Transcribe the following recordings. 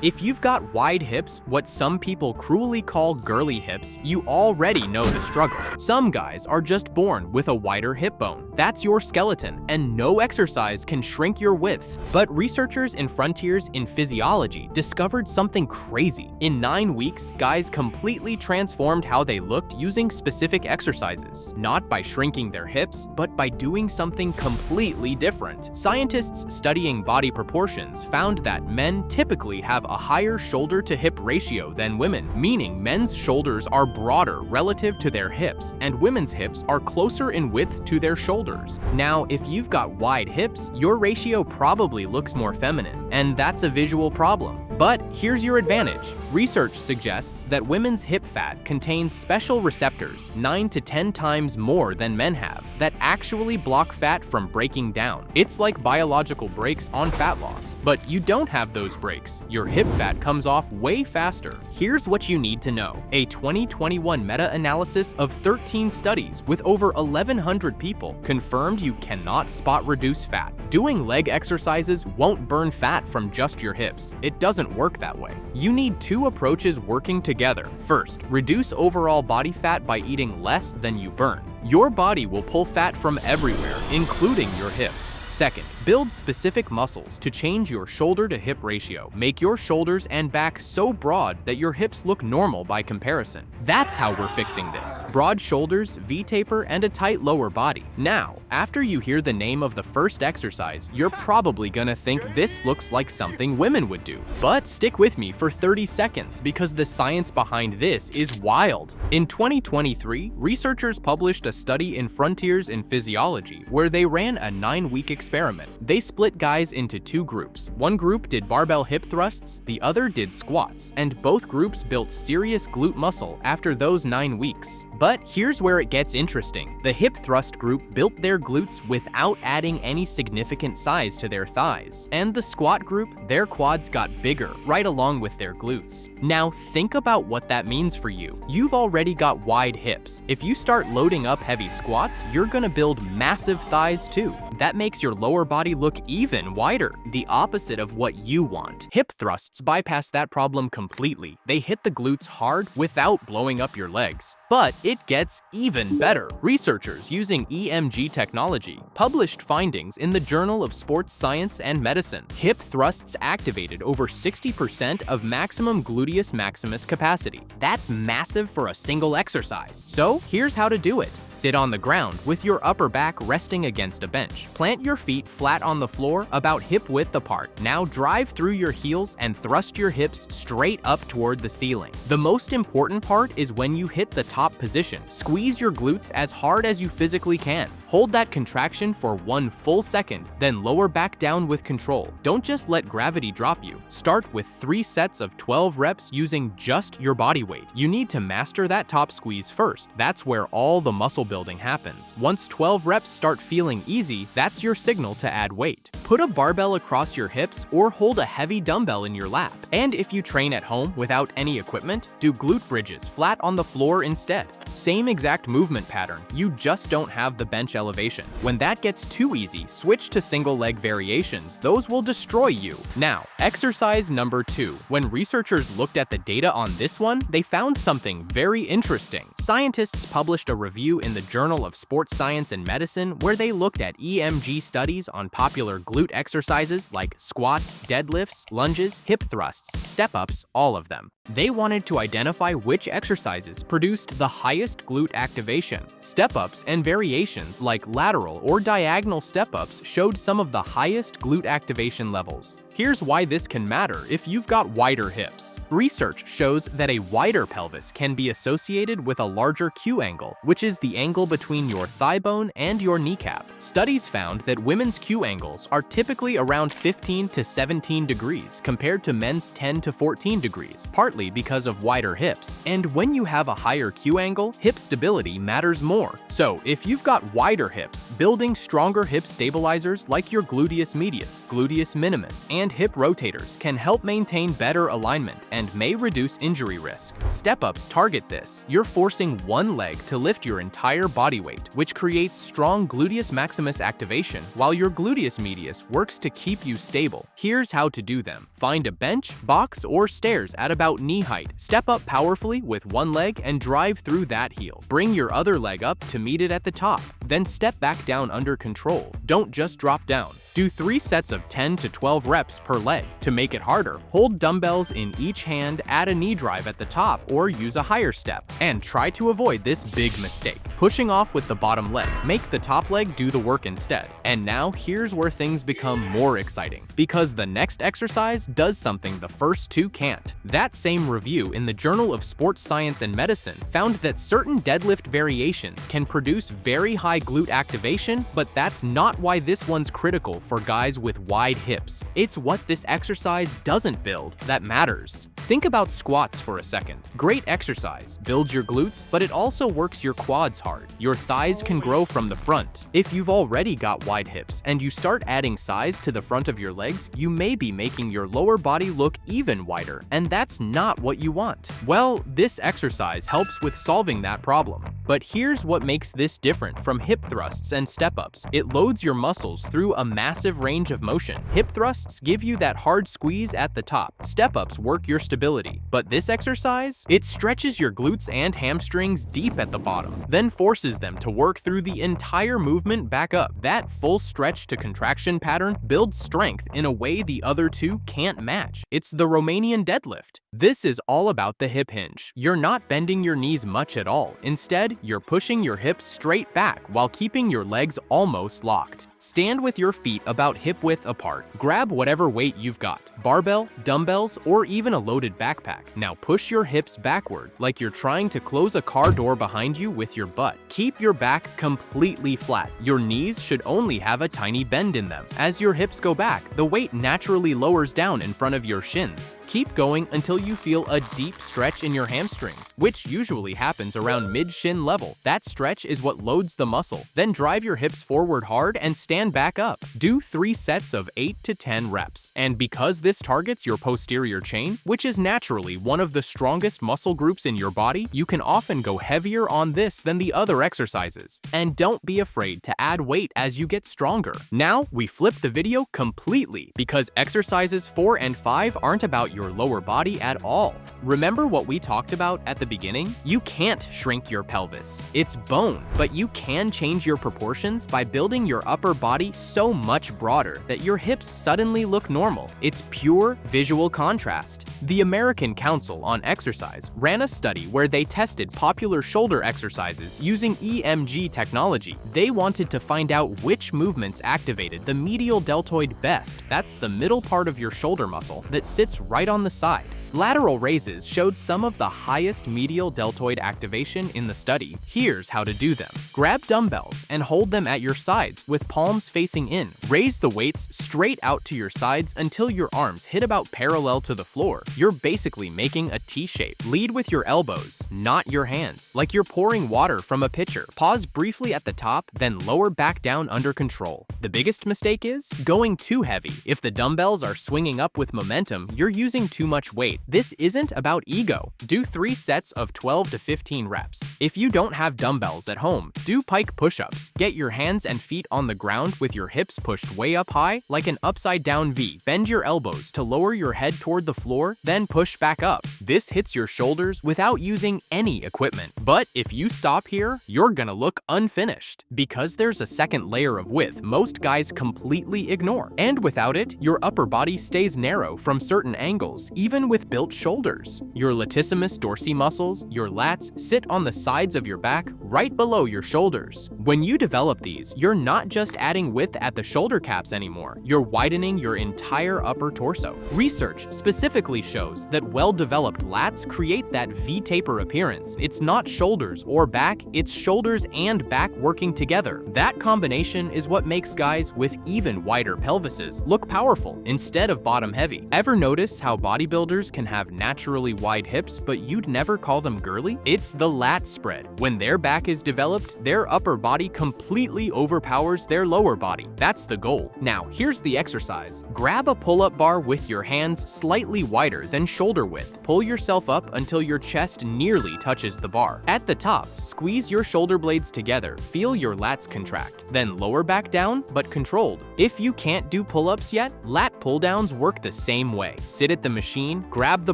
If you've got wide hips, what some people cruelly call girly hips, you already know the struggle. Some guys are just born with a wider hip bone. That's your skeleton, and no exercise can shrink your width. But researchers in Frontiers in Physiology discovered something crazy. In 9 weeks, guys completely transformed how they looked using specific exercises, not by shrinking their hips, but by doing something completely different. Scientists studying body proportions found that men typically have a higher shoulder-to-hip ratio than women, meaning men's shoulders are broader relative to their hips, and women's hips are closer in width to their shoulders. Now, if you've got wide hips, your ratio probably looks more feminine, and that's a visual problem. But here's your advantage. Research suggests that women's hip fat contains special receptors 9 to 10 times more than men have that actually block fat from breaking down. It's like biological brakes on fat loss, but you don't have those brakes. Your hip fat comes off way faster. Here's what you need to know. A 2021 meta-analysis of 13 studies with over 1,100 people confirmed you cannot spot reduce fat. Doing leg exercises won't burn fat from just your hips. It doesn't work that way. You need two approaches working together. First, reduce overall body fat by eating less than you burn. Your body will pull fat from everywhere, including your hips. Second, build specific muscles to change your shoulder-to-hip ratio. Make your shoulders and back so broad that your hips look normal by comparison. That's how we're fixing this. Broad shoulders, V-taper, and a tight lower body. Now, after you hear the name of the first exercise, you're probably gonna think this looks like something women would do. But stick with me for 30 seconds because the science behind this is wild. In 2023, researchers published a study in Frontiers in Physiology where they ran a 9-week experiment. They split guys into two groups. One group did barbell hip thrusts, the other did squats, and both groups built serious glute muscle after those 9 weeks. But here's where it gets interesting. The hip thrust group built their glutes without adding any significant size to their thighs. And the squat group, their quads got bigger, right along with their glutes. Now think about what that means for you. You've already got wide hips. If you start loading up heavy squats, you're gonna build massive thighs too. That makes your lower body look even wider, the opposite of what you want. Hip thrusts bypass that problem completely. They hit the glutes hard without blowing up your legs. But it gets even better. Researchers using EMG technology published findings in the Journal of Sports Science and Medicine. Hip thrusts activated over 60% of maximum gluteus maximus capacity. That's massive for a single exercise. So here's how to do it. Sit on the ground with your upper back resting against a bench. Plant your feet flat on the floor about hip width apart. Now drive through your heels and thrust your hips straight up toward the ceiling. The most important part is when you hit the top position. Squeeze your glutes as hard as you physically can. Hold that contraction for 1 full second, then lower back down with control. Don't just let gravity drop you. Start with 3 sets of 12 reps using just your body weight. You need to master that top squeeze first. That's where all the muscle building happens. Once 12 reps start feeling easy, that's your signal to add weight. Put a barbell across your hips or hold a heavy dumbbell in your lap. And if you train at home without any equipment, do glute bridges flat on the floor instead. Same exact movement pattern, you just don't have the bench elevation. When that gets too easy, switch to single leg variations. Those will destroy you. Now, exercise number 2. When researchers looked at the data on this one, they found something very interesting. Scientists published a review in the Journal of Sports Science and Medicine where they looked at EMG studies on popular glute exercises like squats, deadlifts, lunges, hip thrusts, step-ups, all of them. They wanted to identify which exercises produced the highest glute activation. Step-ups and variations like lateral or diagonal step-ups showed some of the highest glute activation levels. Here's why this can matter if you've got wider hips. Research shows that a wider pelvis can be associated with a larger Q angle, which is the angle between your thigh bone and your kneecap. Studies found that women's Q angles are typically around 15 to 17 degrees compared to men's 10 to 14 degrees, partly because of wider hips. And when you have a higher Q angle, hip stability matters more. So if you've got wider hips, building stronger hip stabilizers like your gluteus medius, gluteus minimus, and and hip rotators can help maintain better alignment and may reduce injury risk. Step-ups target this. You're forcing one leg to lift your entire body weight, which creates strong gluteus maximus activation, while your gluteus medius works to keep you stable. Here's how to do them. Find a bench, box, or stairs at about knee height. Step up powerfully with one leg and drive through that heel. Bring your other leg up to meet it at the top. Then step back down under control. Don't just drop down. Do 3 sets of 10 to 12 reps per leg. To make it harder, hold dumbbells in each hand, add a knee drive at the top, or use a higher step. And try to avoid this big mistake, pushing off with the bottom leg. Make the top leg do the work instead. And now here's where things become more exciting, because the next exercise does something the first 2 can't. That same review in the Journal of Sports Science and Medicine found that certain deadlift variations can produce very high glute activation, but that's not why this one's critical for guys with wide hips. It's what this exercise doesn't build that matters. Think about squats for a second. Great exercise, builds your glutes, but it also works your quads hard. Your thighs can grow from the front. If you've already got wide hips and you start adding size to the front of your legs, you may be making your lower body look even wider, and that's not what you want. Well, this exercise helps with solving that problem. But here's what makes this different from hip thrusts and step-ups. It loads your muscles through a massive range of motion. Hip thrusts give you that hard squeeze at the top. Step-ups work your stability. But this exercise, it stretches your glutes and hamstrings deep at the bottom, then forces them to work through the entire movement back up. That full stretch to contraction pattern builds strength in a way the other 2 can't match. It's the Romanian deadlift. This is all about the hip hinge. You're not bending your knees much at all. Instead, you're pushing your hips straight back while keeping your legs almost locked. Stand with your feet about hip width apart. Grab whatever weight you've got, barbell, dumbbells, or even a loaded backpack. Now push your hips backward like you're trying to close a car door behind you with your butt. Keep your back completely flat. Your knees should only have a tiny bend in them. As your hips go back, the weight naturally lowers down in front of your shins. Keep going until you feel a deep stretch in your hamstrings, which usually happens around mid-shin level. That stretch is what loads the muscle. Then drive your hips forward hard and stand back up. Do 3 sets of 8 to 10 reps. And because this targets your posterior chain, which is naturally one of the strongest muscle groups in your body, you can often go heavier on this than the other exercises. And don't be afraid to add weight as you get stronger. Now, we flip the video completely, because exercises 4 and 5 aren't about your lower body at all. Remember what we talked about at the beginning? You can't shrink your pelvis. It's bone, but you can change your proportions by building your upper body so much broader that your hips suddenly look normal. It's pure visual contrast. The American Council on Exercise ran a study where they tested popular shoulder exercises using EMG technology. They wanted to find out which movements activated the medial deltoid best. That's the middle part of your shoulder muscle that sits right on the side. Lateral raises showed some of the highest medial deltoid activation in the study. Here's how to do them. Grab dumbbells and hold them at your sides with palms facing in. Raise the weights straight out to your sides until your arms hit about parallel to the floor. You're basically making a T shape. Lead with your elbows, not your hands, like you're pouring water from a pitcher. Pause briefly at the top, then lower back down under control. The biggest mistake is going too heavy. If the dumbbells are swinging up with momentum, you're using too much weight. This isn't about ego. Do 3 sets of 12 to 15 reps. If you don't have dumbbells at home, do pike push-ups. Get your hands and feet on the ground with your hips pushed way up high like an upside down V. Bend your elbows to lower your head toward the floor, then push back up. This hits your shoulders without using any equipment. But if you stop here, you're gonna look unfinished. Because there's a second layer of width most guys completely ignore. And without it, your upper body stays narrow from certain angles, even with built shoulders. Your latissimus dorsi muscles, your lats, sit on the sides of your back right below your shoulders. When you develop these, you're not just adding width at the shoulder caps anymore, you're widening your entire upper torso. Research specifically shows that well-developed lats create that V-taper appearance. It's not shoulders or back, it's shoulders and back working together. That combination is what makes guys with even wider pelvises look powerful instead of bottom heavy. Ever notice how bodybuilders can have naturally wide hips, but you'd never call them girly? It's the lat spread. When their back is developed, their upper body body completely overpowers their lower body. That's the goal. Now, here's the exercise. Grab a pull-up bar with your hands slightly wider than shoulder width. Pull yourself up until your chest nearly touches the bar. At the top, squeeze your shoulder blades together. Feel your lats contract. Then lower back down, but controlled. If you can't do pull-ups yet, lat pull-downs work the same way. Sit at the machine, grab the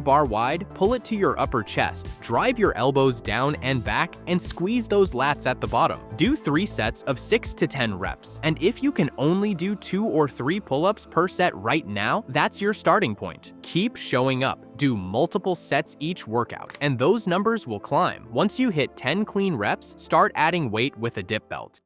bar wide, pull it to your upper chest, drive your elbows down and back, and squeeze those lats at the bottom. Do 3 sets of 6 to 10 reps, and if you can only do 2 or 3 pull-ups per set right now, that's your starting point. Keep showing up. Do multiple sets each workout, and those numbers will climb. Once you hit 10 clean reps, start adding weight with a dip belt.